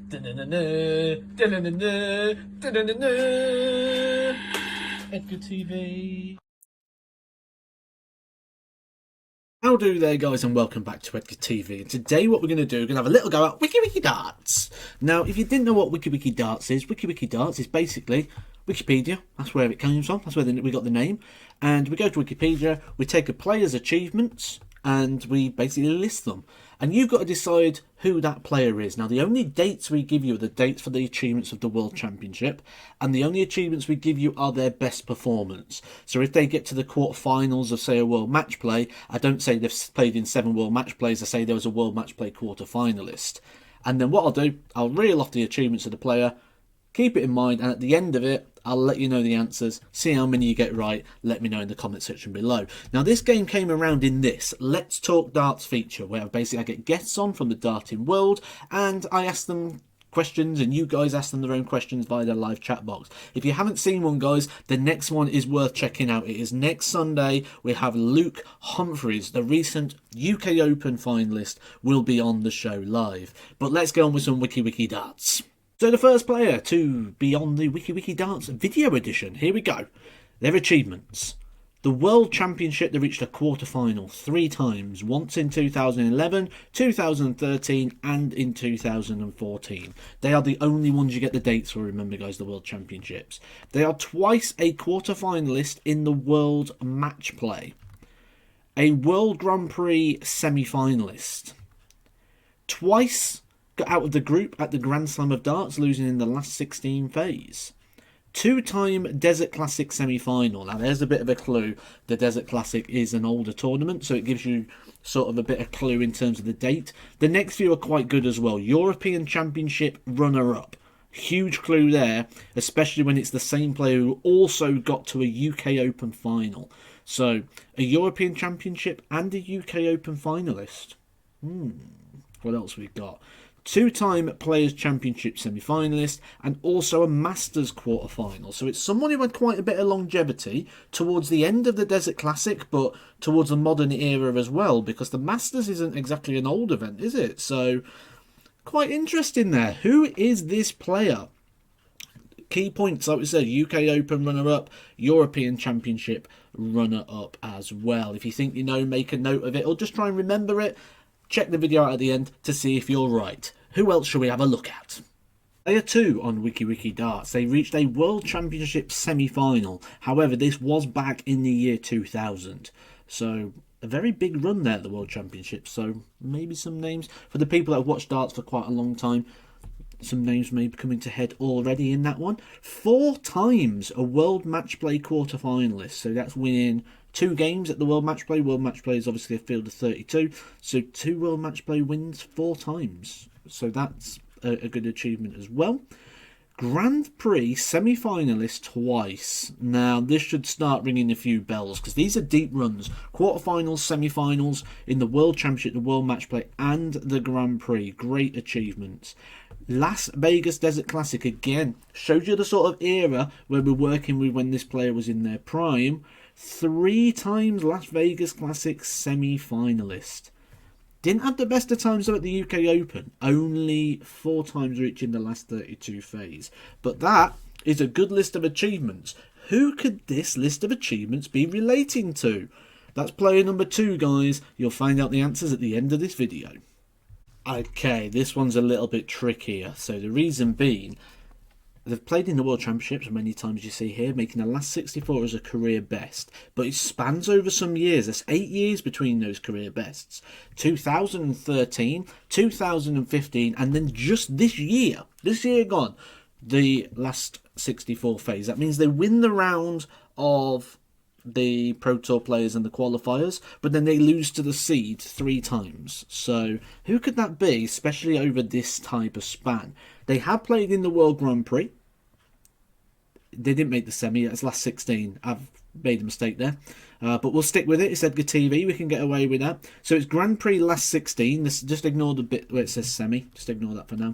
Edgar TV. How do there, guys, and welcome back to Edgar TV. And today what we're going to do, we're going to have a little go at WIKI Darts. Now, if you didn't know what WIKI Darts is, WIKI Darts is basically Wikipedia. That's where it comes from. That's where we got the name. And we go to Wikipedia, we take a player's achievements, and we basically list them. And you've got to decide who that player is. Now, the only dates we give you are the dates for the achievements of the World Championship, and the only achievements we give you are their best performance. So if they get to the quarterfinals of, say, a World Match Play, I don't say they've played in 7 World Match Plays, I say there was a World Match Play quarterfinalist. And then what I'll do, I'll reel off the achievements of the player, keep it in mind, and at the end of it, I'll let you know the answers, see how many you get right, let me know in the comment section below. Now, this game came around in this Let's Talk Darts feature, where basically I get guests on from the darting world, and I ask them questions, and you guys ask them their own questions via their live chat box. If you haven't seen one, guys, the next one is worth checking out. It is next Sunday. We have Luke Humphreys, the recent UK Open finalist, will be on the show live. But let's go on with some WIKI Darts. So the first player to be on the WIKI Darts video edition, here we go. Their achievements. The World Championship, they reached a quarter-final 3 times, once in 2011, 2013 and in 2014. They are the only ones you get the dates for, remember guys, the World Championships. They are twice a quarter-finalist in the World Match Play. A World Grand Prix semi-finalist. Twice got out of the group at the Grand Slam of Darts, losing in the last 16 phase. 2-time Desert Classic semi-final. Now, there's a bit of a clue. The Desert Classic is an older tournament, so it gives you sort of a bit of clue in terms of the date. The next few are quite good as well. European Championship runner-up. Huge clue there, especially when it's the same player who also got to a UK Open final. So, a European Championship and a UK Open finalist. What else we got? 2-time Players' Championship semi-finalist, and also a Masters quarter-final. So it's someone who had quite a bit of longevity towards the end of the Desert Classic, but towards the modern era as well, because the Masters isn't exactly an old event, is it? So, quite interesting there. Who is this player? Key points, like we said, UK Open runner-up, European Championship runner-up as well. If you think you know, make a note of it, or just try and remember it. Check the video out at the end to see if you're right. Who else shall we have a look at? Player 2 on WIKI Darts. They reached a World Championship semi-final. However, this was back in the year 2000. So, a very big run there at the World Championship. So, maybe some names. For the people that have watched darts for quite a long time, some names may be coming to head already in that one. 4 times a World Match Play quarter-finalist. So, that's winning 2 games at the World Match Play. World Match Play is obviously a field of 32. So 2 World Match Play wins 4 times. So that's a good achievement as well. Grand Prix semi-finalist twice. Now, this should start ringing a few bells, because these are deep runs. Quarterfinals, semi-finals in the World Championship, the World Match Play, and the Grand Prix. Great achievements. Las Vegas Desert Classic, again, shows you the sort of era where we're working with when this player was in their prime. 3 times Las Vegas Classic semi-finalist. Didn't have the best of times though at the UK Open. Only 4 times reaching the last 32 phase. But that is a good list of achievements. Who could this list of achievements be relating to? That's player number 2, guys. You'll find out the answers at the end of this video. Okay, this one's a little bit trickier. So the reason being, they've played in the World Championships many times, you see here, making the last 64 as a career best. But it spans over some years. There's 8 years between those career bests. 2013, 2015, and then just this year gone, the last 64 phase. That means they win the round of the Pro Tour players and the qualifiers, but then they lose to the seed 3 times. So who could that be, especially over this type of span? They have played in the World Grand Prix. They didn't make the semi. That's last 16. I've made a mistake there. But we'll stick with it. It's Edgar TV. We can get away with that. So it's Grand Prix last 16. Just ignore the bit where it says semi. Just ignore that for now.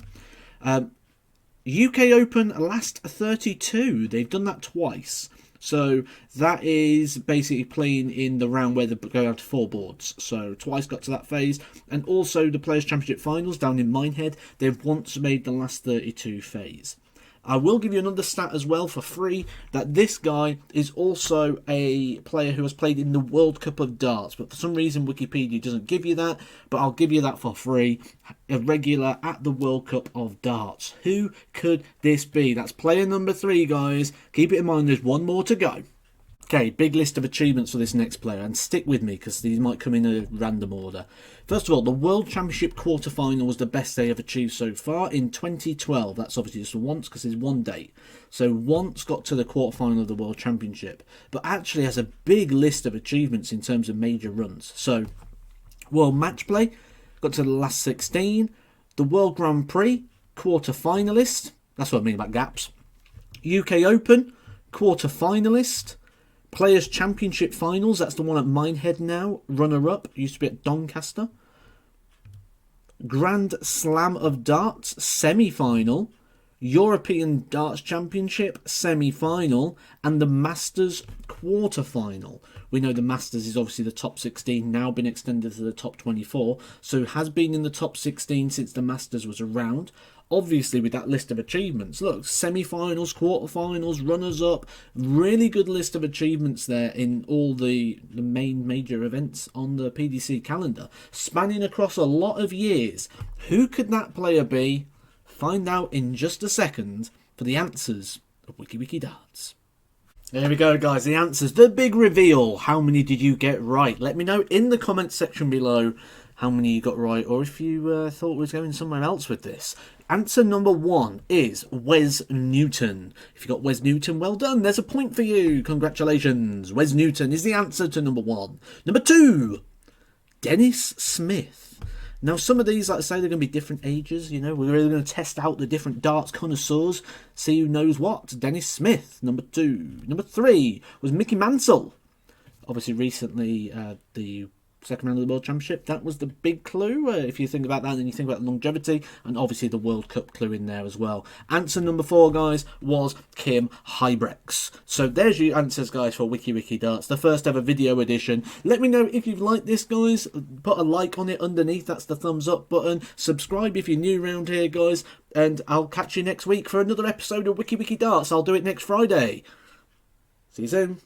UK Open last 32. They've done that twice. So that is basically playing in the round where they go down to 4 boards. So twice got to that phase. And also the Players' Championship Finals down in Minehead. They've once made the last 32 phase. I will give you another stat as well for free, that this guy is also a player who has played in the World Cup of Darts, but for some reason Wikipedia doesn't give you that, but I'll give you that for free. A regular at the World Cup of Darts. Who could this be? That's player number 3, guys. Keep it in mind, there's one more to go. Okay, big list of achievements for this next player, and stick with me because these might come in a random order. First of all, the World Championship quarter-final was the best they have achieved so far in 2012. That's obviously just once because there's one date. So once got to the quarter-final of the World Championship, but actually has a big list of achievements in terms of major runs. So, World Match Play, got to the last 16. The World Grand Prix, quarter-finalist. That's what I mean about gaps. UK Open, quarter-finalist. Players' Championship Finals, that's the one at Minehead now. Runner-up, used to be at Doncaster. Grand Slam of Darts, semi-final. European Darts Championship, semi-final. And the Masters quarter-final. We know the Masters is obviously the top 16, now been extended to the top 24. So has been in the top 16 since the Masters was around. Obviously, with that list of achievements, look, semi-finals, quarter-finals, runners-up, really good list of achievements there in all the main major events on the PDC calendar, spanning across a lot of years. Who could that player be? Find out in just a second for the answers of WIKI Darts. There we go, guys, the answers, the big reveal. How many did you get right? Let me know in the comments section below how many you got right, or if you thought we was going somewhere else with this. Answer number 1 is Wes Newton. If you got Wes Newton, well done. There's a point for you. Congratulations. Wes Newton is the answer to number 1. Number 2, Dennis Smith. Now, some of these, like I say, they're going to be different ages. You know, we're really going to test out the different darts connoisseurs, see who knows what. Dennis Smith, number 2. Number 3 was Mickey Mansell. Obviously, recently, the second round of the World Championship, that was the big clue. If you think about that, then you think about longevity, and obviously the World Cup clue in there as well. Answer number 4, guys, was Kim Hybrex. So there's your answers, guys, for WIKI Darts, the first ever video edition. Let me know if you've liked this, guys. Put a like on it underneath, that's the thumbs up button. Subscribe if you're new around here, guys, and I'll catch you next week for another episode of WIKI Darts. I'll do it next Friday. See you soon.